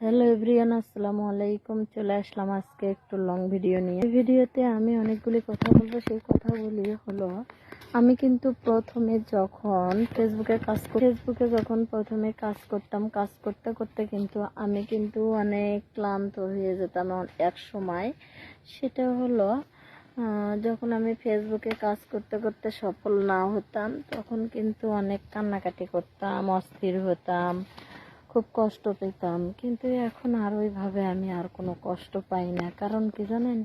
Hello everyone, আসসালামু আলাইকুম। চলে আসলাম আজকে একটু লং ভিডিও নিয়ে। এই ভিডিওতে আমি অনেকগুলি কথা বলবো। সেই কথাগুলি হলো, আমি কিন্তু প্রথমে যখন ফেসবুকে যখন প্রথমে কাজ করতাম, কাজ করতে করতে কিন্তু আমি কিন্তু অনেক ক্লান্ত হয়ে যেতাম এক সময়। সেটা হলো যখন আমি ফেসবুকে কাজ করতে করতে সফল না হতাম, তখন কিন্তু অনেক কান্নাকাটি করতাম, অস্থির হতাম, খুব কষ্ট পেতাম। কিন্তু এখন আর ওইভাবে আমি আর কোনো কষ্ট পাই না। কারণ কি জানেন,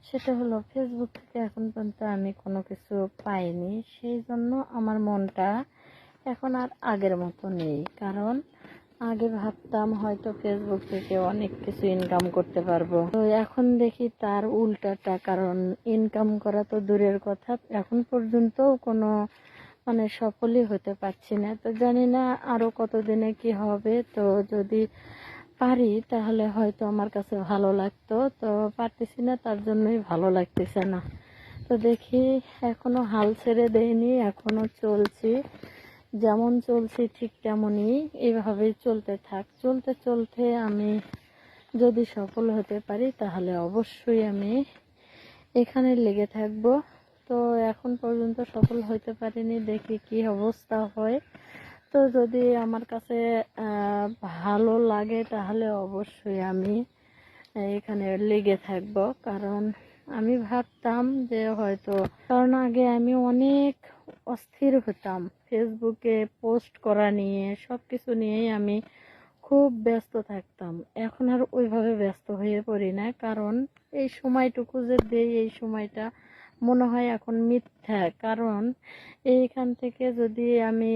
সেটা হলো ফেসবুক থেকে এখন পর্যন্ত আমি কোনো কিছু পাইনি। সেই জন্য আমার মনটা এখন আর আগের মতো নেই। কারণ আগে ভাবতাম হয়তো ফেসবুক থেকে অনেক কিছু ইনকাম করতে পারবো, তো এখন দেখি তার উল্টাটা। কারণ ইনকাম করা তো দূরের কথা, এখন পর্যন্ত কোনো সফলই হতে পারছি না। তো জানি না আরো কতদিনে কি হবে। তো যদি পারি তাহলে হয়তো আমার কাছে ভালো লাগতো, তো পারতেছি না, তার জন্যই ভালো লাগতেছে না। তো দেখি, এখনো হাল ছেড়ে দেয়নি, এখনো চলছি। যেমন চলছি ঠিক তেমনই এইভাবেই চলতে থাক। চলতে চলতে আমি যদি সফল হতে পারি তাহলে অবশ্যই আমি এখানে লেগে থাকবো। তো এখন পর্যন্ত সফল হতে পারিনি, দেখি কি অবস্থা হয়। তো যদি আমার কাছে ভালো লাগে তাহলে অবশ্যই আমি এখানে লেগে থাকব। কারণ আমি ভাবতাম যে হয়তো, কারণ আগে আমি অনেক অস্থির হতাম ফেসবুকে পোস্ট করা নিয়ে, সব কিছু নিয়েই আমি খুব ব্যস্ত থাকতাম। এখন আর ওইভাবে ব্যস্ত হয়ে পড়ি না। কারণ এই সময়টুকু যে দেই, এই সময়টা মনে হয় এখন মিথ্যা। কারণ এইখান থেকে যদি আমি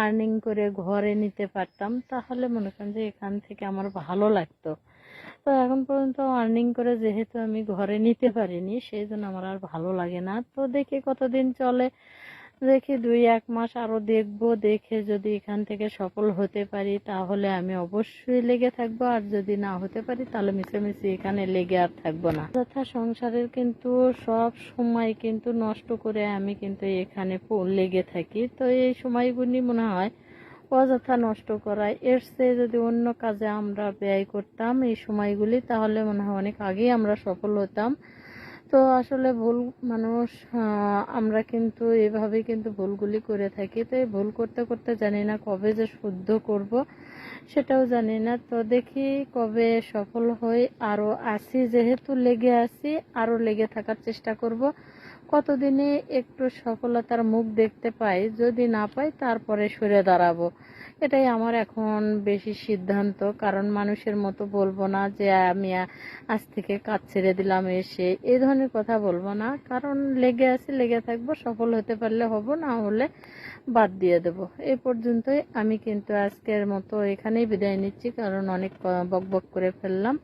আর্নিং করে ঘরে নিতে পারতাম তাহলে মনে করেন যে এখান থেকে আমার ভালো লাগতো। তো এখন পর্যন্ত আর্নিং করে যেহেতু আমি ঘরে নিতে পারিনি, সেই জন্য আমার আর ভালো লাগে না। তো দেখি কতদিন চলে, দেখি 2-1 মাস আরো দেখবো। দেখে যদি এখান থেকে সফল হতে পারি তাহলে আমি অবশ্যই লেগে থাকবো। আর যদি না হতে পারি তাহলে মিশামিশি এখানে লেগে আর থাকবো না। তথা সংসারের কিন্তু সব সময় কিন্তু নষ্ট করে আমি কিন্তু এখানে লেগে থাকি। তো এই সময়গুলি মনে হয় অযথা নষ্ট করায়। এর চেয়ে যদি অন্য কাজে আমরা ব্যয় করতাম এই সময়গুলি, তাহলে মনে হয় অনেক আগেই আমরা সফল হতাম। তো আসলে ভুল মানুষ, আমরা কিন্তু এভাবে কিন্তু ভুলগুলি করে থাকি। তো এই ভুল করতে করতে জানি না কবে যে শুদ্ধ করব সেটাও জানি না। তো দেখি কবে সফল হই। আরো আসি, যেহেতু লেগে আসি, আরো লেগে থাকার চেষ্টা করব। কতদিনে একটু সফলতার মুখ দেখতে পাই, যদি না পাই তারপরে সরে দাঁড়াবো। এটাই আমার এখন বেশি সিদ্ধান্ত। কারণ মানুষের মতো বলবো না যে আমি আজ থেকে কাজ ছেড়ে দিলাম, এসে এই ধরনের কথা বলবো না। কারণ লেগে আছি, লেগে থাকবো। সফল হতে পারলে হব, না হলে বাদ দিয়ে দেবো। এই পর্যন্তই। আমি কিন্তু আজকের মতো এখানেই বিদায় নিচ্ছি, কারণ অনেক বক বক করে ফেললাম।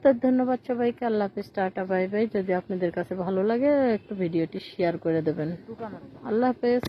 তো ধন্যবাদ সবাইকে। আল্লাহ হাফিজ, টাটা, বাই বাই। যদি আপনাদের কাছে ভালো লাগে একটু ভিডিওটি শেয়ার করে দেবেন। আল্লাহ হাফেজ।